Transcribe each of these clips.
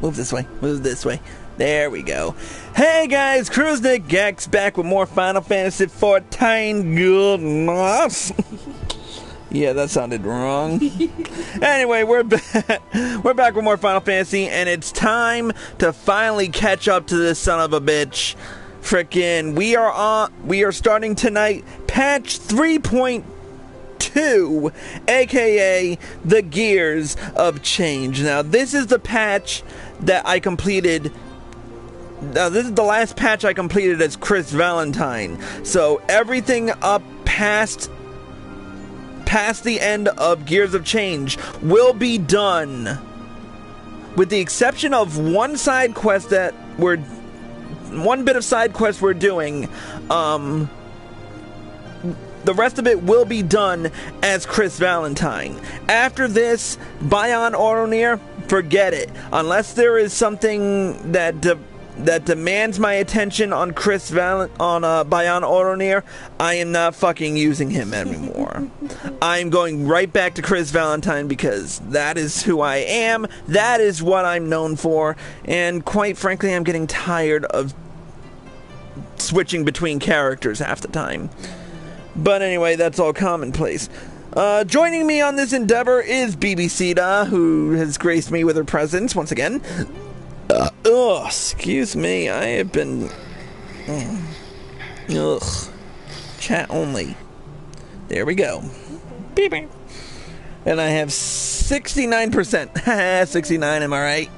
Move this way. Move this way. There we go. Hey guys, Cruznik Gex back with more Final Fantasy XIV goodness. Yeah, that sounded wrong. Anyway, we're back. We're back with more Final Fantasy, and it's time to finally catch up to this son of a bitch. Frickin', we are starting tonight, patch 3.2, aka the Gears of Change. Now, this is the patch that I completed. Now, this is the last patch I completed as Chris Valentine. So, everything up past the end of Gears of Change will be done, with the exception of one side quest that one bit of side quest we're doing. The rest of it will be done as Chris Valentine. After this, Bayan Oronir, forget it. Unless there is something that demands my attention on Bayan Oronir, I am not fucking using him anymore. I'm going right back to Chris Valentine because that is who I am, that is what I'm known for, and quite frankly, I'm getting tired of switching between characters half the time. But anyway, that's all commonplace. Joining me on this endeavor is BBCda, who has graced me with her presence once again. Excuse me, I have been... Chat only. There we go. Beep beep. And I have 69%. 69, am I right?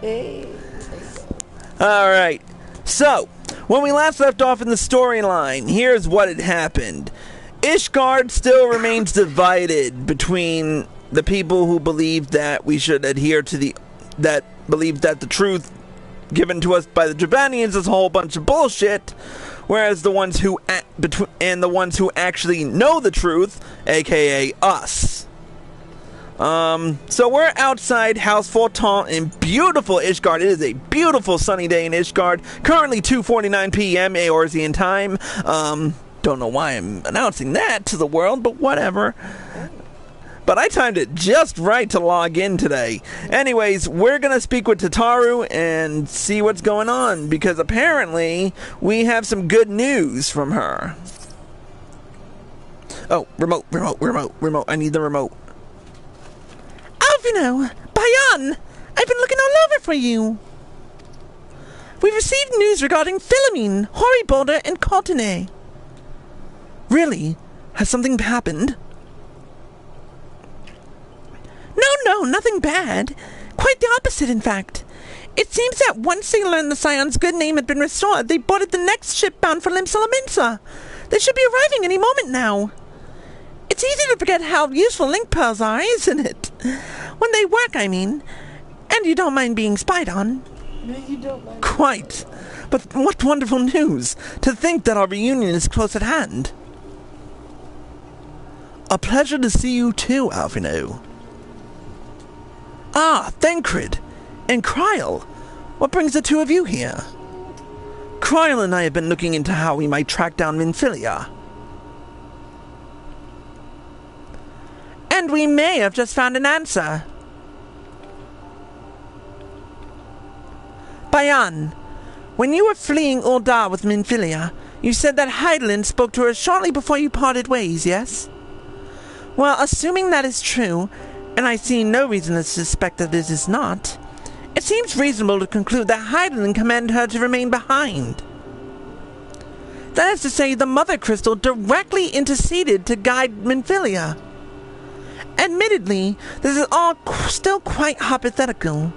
Alright. So, when we last left off in the storyline, here's what had happened. Ishgard still remains divided between the people who believe that we should adhere to that the truth given to us by the Jabanians is a whole bunch of bullshit, whereas the ones who actually know the truth, aka us. So we're outside House Fortin in beautiful Ishgard. It is a beautiful sunny day in Ishgard. Currently 2:49 p.m. Eorzean time. Don't know why I'm announcing that to the world, but whatever. But I timed it just right to log in today. Anyways, we're going to speak with Tataru and see what's going on, because apparently we have some good news from her. Oh, remote. I need the remote. Alvino! Bayan! I've been looking all over for you. We've received news regarding Philomene, Horibolder, and Courtenay. Really? Has something happened? No, nothing bad. Quite the opposite, in fact. It seems that once they learned the Scion's good name had been restored, they boarded the next ship bound for Limsa. They should be arriving any moment now. It's easy to forget how useful link pearls are, isn't it? When they work, I mean. And you don't mind being spied on. No, you don't mind. Quite. But what wonderful news, to think that our reunion is close at hand. A pleasure to see you too, Alvino. Ah, Thancred. And Kryl. What brings the two of you here? Kryl and I have been looking into how we might track down Minfilia. And we may have just found an answer. Bayan, when you were fleeing Ul'dah with Minfilia, you said that Hydaelyn spoke to her shortly before you parted ways, yes? Well, assuming that is true, and I see no reason to suspect that this is not, it seems reasonable to conclude that Hydaelyn commanded her to remain behind. That is to say, the Mother Crystal directly interceded to guide Minfilia. Admittedly, this is all still quite hypothetical,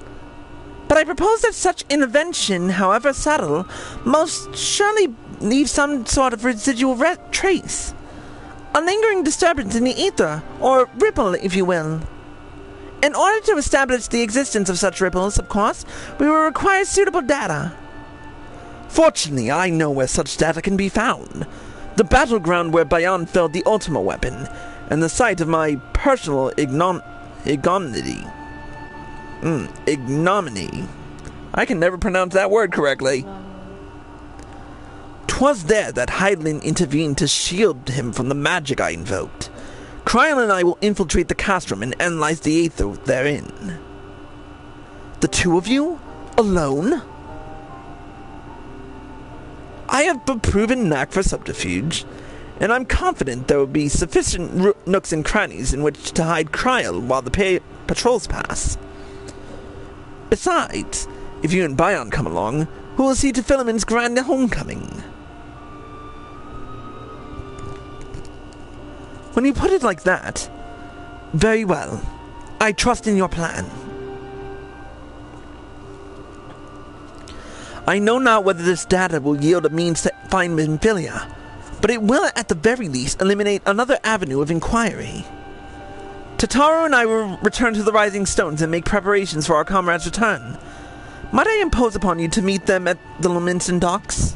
but I propose that such intervention, however subtle, most surely leave some sort of residual trace. A lingering disturbance in the ether, or ripple, if you will. In order to establish the existence of such ripples, of course, we will require suitable data. Fortunately, I know where such data can be found. The battleground where Bayan felled the Ultima weapon, and the site of my personal ignominy. Ignominy. I can never pronounce that word correctly. 'Twas there that Hydaelyn intervened to shield him from the magic I invoked. Kryl and I will infiltrate the castrum and analyze the aether therein. The two of you? Alone? I have a proven knack for subterfuge, and I'm confident there will be sufficient nooks and crannies in which to hide Kryl while the patrols pass. Besides, if you and Bayan come along, who will see to Philemon's grand homecoming? When you put it like that, very well. I trust in your plan. I know not whether this data will yield a means to find Minfilia, but it will at the very least eliminate another avenue of inquiry. Tataru and I will return to the Rising Stones and make preparations for our comrades' return. Might I impose upon you to meet them at the Lamenton docks?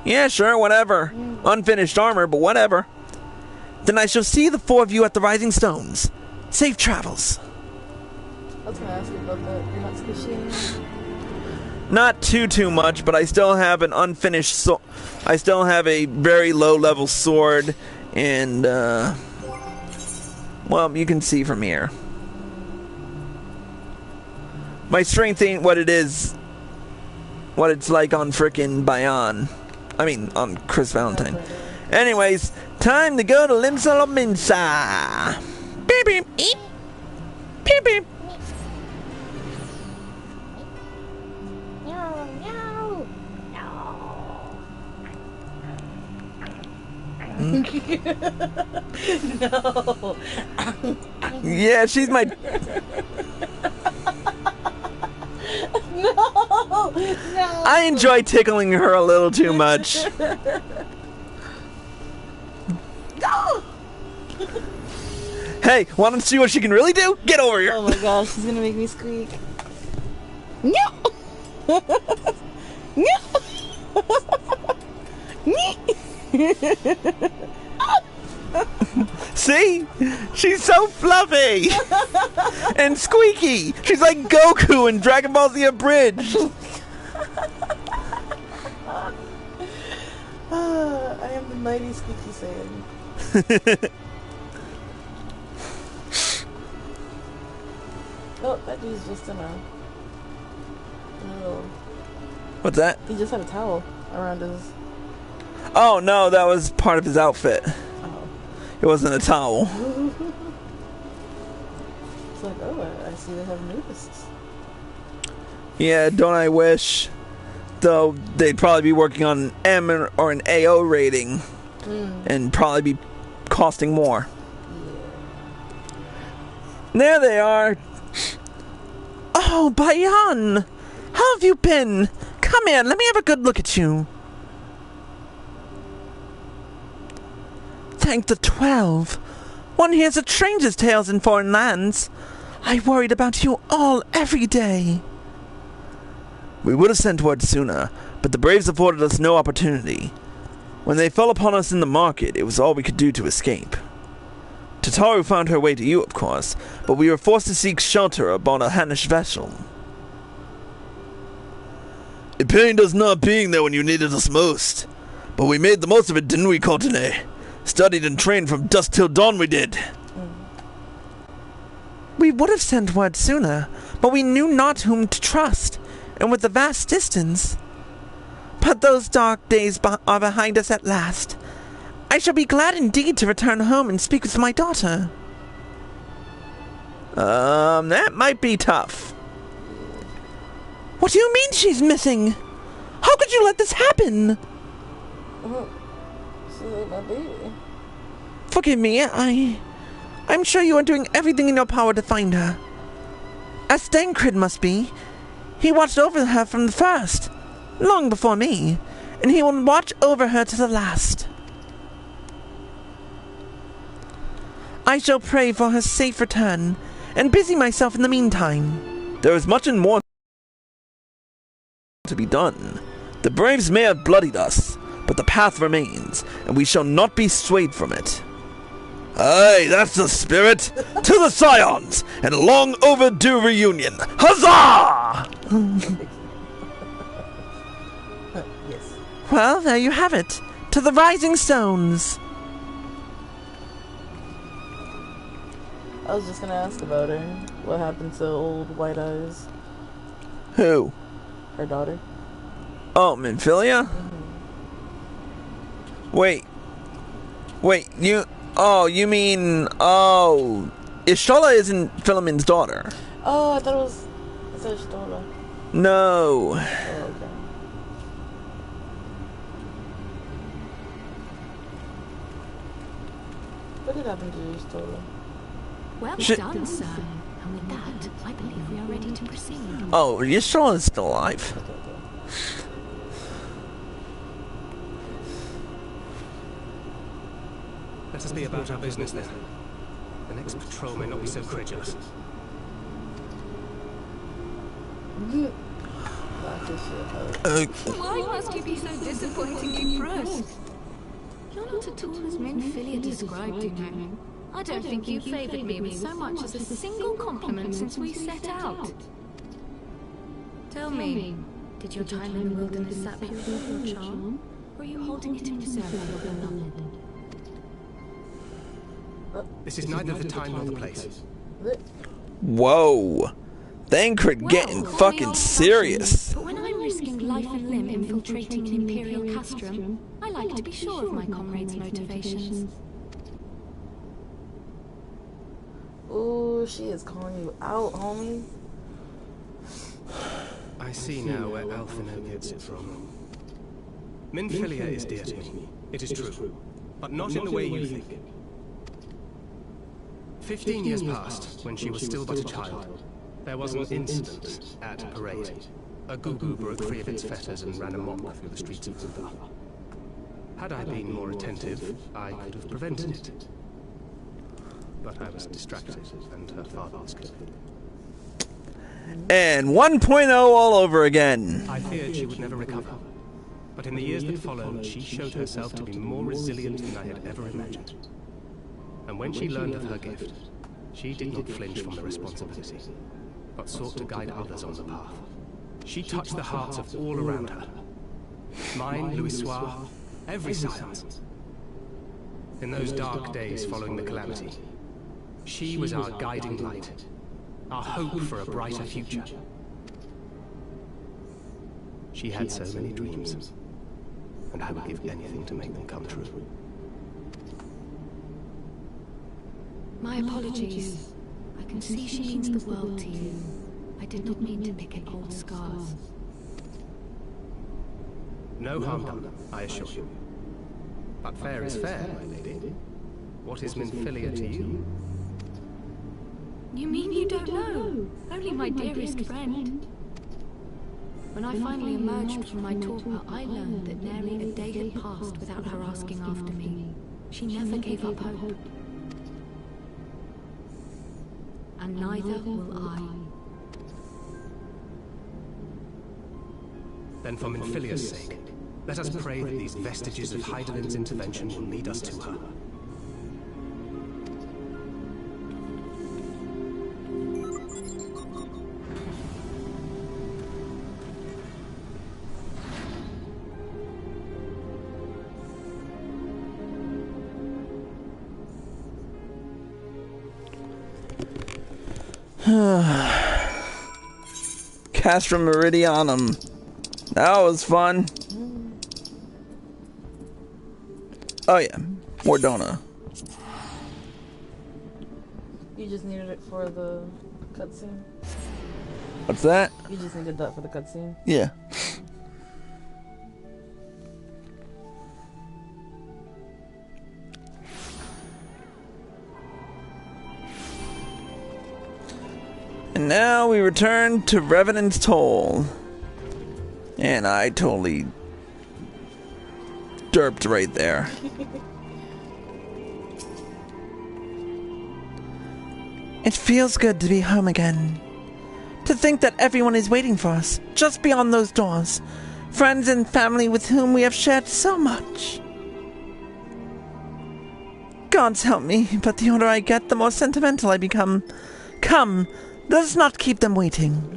Yeah, sure, whatever. Unfinished armor, but whatever. Then I shall see the four of you at the Rising Stones. Safe travels. I was gonna ask you about that. You're not squishy. Not too much, but I still have an unfinished I still have a very low level sword, and well, you can see from here. My strength ain't what it is, what it's like on frickin' Bayan. I mean, on Chris Valentine. Anyways, time to go to Limsa Lominsa. Beep beep eep. Beep beep. No. Yeah, she's my... No. I enjoy tickling her a little too much. No. Hey, want to see what she can really do? Get over here. Oh my gosh, she's gonna make me squeak. No. No. See? She's so fluffy and squeaky. She's like Goku in Dragon Ball Z Abridged. I am the mighty squeaky Saiyan. Oh, that dude's just in a little... What's that? He just had a towel around his... Oh no, that was part of his outfit. Oh. It wasn't a towel. It's like, oh, I see they have nudists. Yeah, don't I wish? Though they'd probably be working on an M or an AO rating, and probably be costing more. Yeah. There they are. Oh, Bayan! How have you been? Come here, let me have a good look at you. Thank the 12. One hears of strangers' tales in foreign lands. I worried about you all every day. We would have sent word sooner, but the Braves afforded us no opportunity. When they fell upon us in the market, it was all we could do to escape. Tataru found her way to you, of course, but we were forced to seek shelter aboard a Hanish vessel. It pained us not being there when you needed us most. But we made the most of it, didn't we, Courtenay? Studied and trained from dusk till dawn we did. We would have sent word sooner, but we knew not whom to trust, and with the vast distance. But those dark days are behind us at last. I shall be glad indeed to return home and speak with my daughter. That might be tough. What do you mean she's missing? How could you let this happen? She's my baby. Forgive me, I'm sure you are doing everything in your power to find her. As Dankrid must be. He watched over her from the first, long before me, and he will watch over her to the last. I shall pray for her safe return, and busy myself in the meantime. There is much and more to be done. The Braves may have bloodied us, but the path remains, and we shall not be swayed from it. Aye, that's the spirit! To the Scions, and a long overdue reunion! Huzzah! Yes. Well, there you have it. To the Rising Stones. I was just gonna ask about her. What happened to old White Eyes? Who? Her daughter. Oh, Minfilia? Wait, you mean, Ishtola isn't Philemon's daughter. Oh, I thought it was Ishtola. No. Oh, okay. What did happen to Ishtola? Well done, sir. And with that, I believe we are ready to proceed. Oh, Ishtola is still alive. Let us be about our business then. The next patrol may not be so credulous. Why must you be so disappointingly pressed? You're not at all as Minfilia described, you know. I don't think you favoured me with so much as a single compliment since we set out. Tell me, did your time in the wilderness sap you of your charm? Or are you holding it in reserve for your beloved? This is neither the time nor the place. Whoa. Thancred getting fucking serious. But when I'm risking life and limb infiltrating an Imperial castrum, I like to be sure of my comrades' motivations. Ooh, she is calling you out, homie. I see now where Alphino gets it from. Minfilia is dear to me. It is true. But not in the way you think. 15 years passed when she was still but a child. There was an incident at a parade. A Gugu broke free of its fetters and ran amok through the streets of Uther. Had I been more attentive, I could have prevented it. But I was distracted, and her father was killed. And 1.0 all over again. I feared she would never recover. But in the years that followed, she showed herself to be more resilient than I had ever imagined. And when she learned of her gift, she did not flinch from the responsibility, but sought to guide others on the path. She touched the hearts of all around her. Mine, Louisoire, every Science. In those dark days following the calamity, she was our guiding light, our hope for a brighter future. She had so many dreams, and I would give anything to make them come true. My apologies. I can see she means the world to you. I did not mean to pick at old scars. No harm done, I assure you. But fair is fair, my lady. What is Minfilia to you? You mean you don't know? Only my dearest friend. When I finally emerged from my torpor, I learned that nary a day had passed without her asking after me. She never gave up hope. And neither will I. Then for Minfilia's sake, let us pray that these vestiges of Hydaelyn's intervention will lead us to her. Castrum Meridianum. That was fun. Oh yeah, Mordona. You just needed it for the cutscene? What's that? You just needed that for the cutscene? Yeah. And now we return to Revenant's Toll. And I totally derped right there. It feels good to be home again. To think that everyone is waiting for us, just beyond those doors. Friends and family with whom we have shared so much. Gods help me, but the older I get, the more sentimental I become. Come, let us not keep them waiting.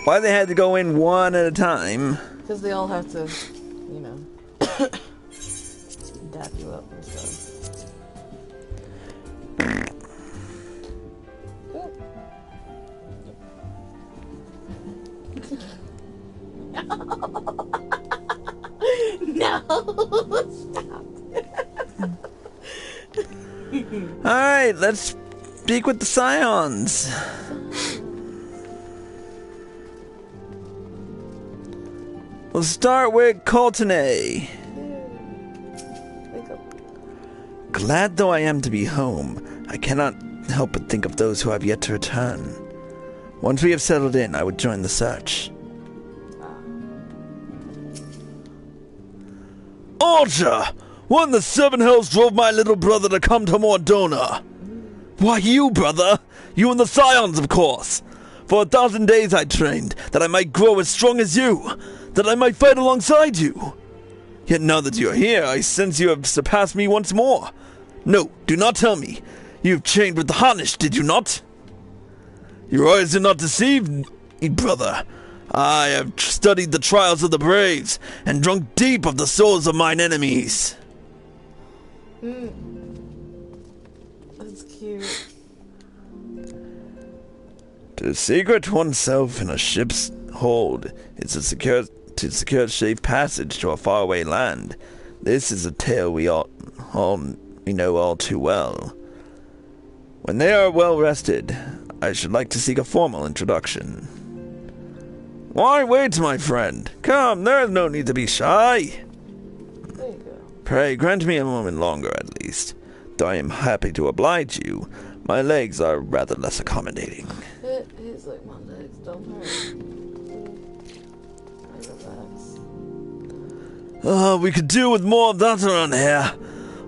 Why they had to go in one at a time? Because they all have to, you know, dap you up and stuff. No, stop. Alright, let's speak with the Scions. We'll start with Courtenay. Glad though I am to be home, I cannot help but think of those who have yet to return. Once we have settled in, I would join the search. Archer! What in the seven hells drove my little brother to come to Mordona? Why you, brother? You and the Scions, of course. For 1,000 days I trained, that I might grow as strong as you, that I might fight alongside you. Yet now that you are here, I sense you have surpassed me once more. No, do not tell me. You've trained with the Harnish, did you not? Your eyes did not deceive me, brother. I have studied the trials of the braves, and drunk deep of the souls of mine enemies. That's cute. To secret oneself in a ship's hold is to secure safe passage to a faraway land. This is a tale we know all too well. When they are well rested, I should like to seek a formal introduction. Why wait, my friend? Come, there is no need to be shy. There you go. Pray, grant me a moment longer at least. Though I am happy to oblige you, my legs are rather less accommodating. It is like my legs don't hurt. Relax. We could do with more of that around here.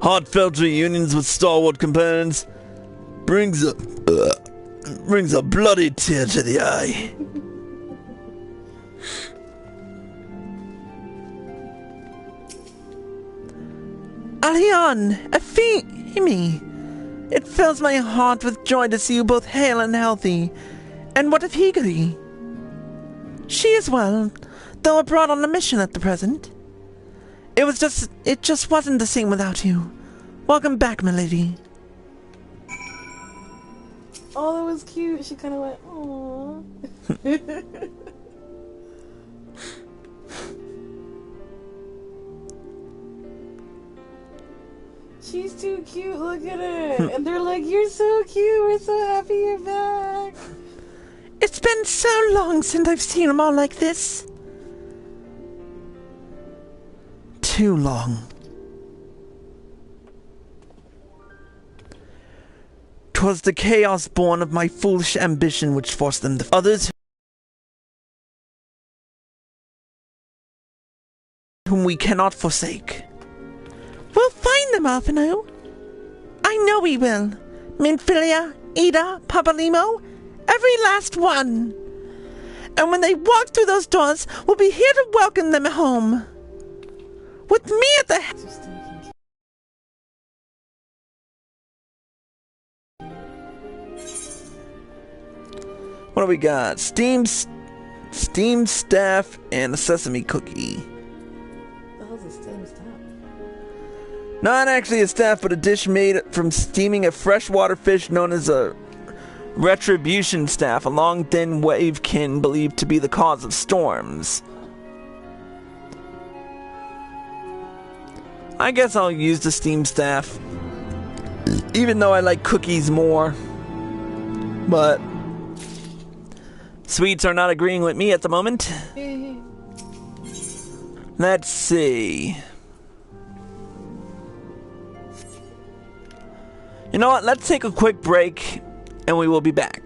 Heartfelt reunions with stalwart companions brings a bloody tear to the eye. Alion, Afimi, it fills my heart with joy to see you both hale and healthy. And what of Higari? She is well, though abroad on a mission at the present. It just wasn't the same without you. Welcome back, milady. Oh, that was cute. She kind of went, aww. She's too cute, look at her. And they're like, you're so cute, we're so happy you're back. It's been so long since I've seen them all like this. Too long. 'Twas the chaos born of my foolish ambition which forced them to others whom we cannot forsake. We'll find them, Alphino. I know we will. Minfilia, Ida, Papalimo, every last one. And when they walk through those doors, we'll be here to welcome them home. With me at the head. What do we got? Steam staff and a sesame cookie. What the hell's a steam staff? Not actually a staff, but a dish made from steaming a freshwater fish known as a retribution staff, a long thin wavekin believed to be the cause of storms. I guess I'll use the steam staff, even though I like cookies more. But sweets are not agreeing with me at the moment. Let's see. You know what? Let's take a quick break, and we will be back.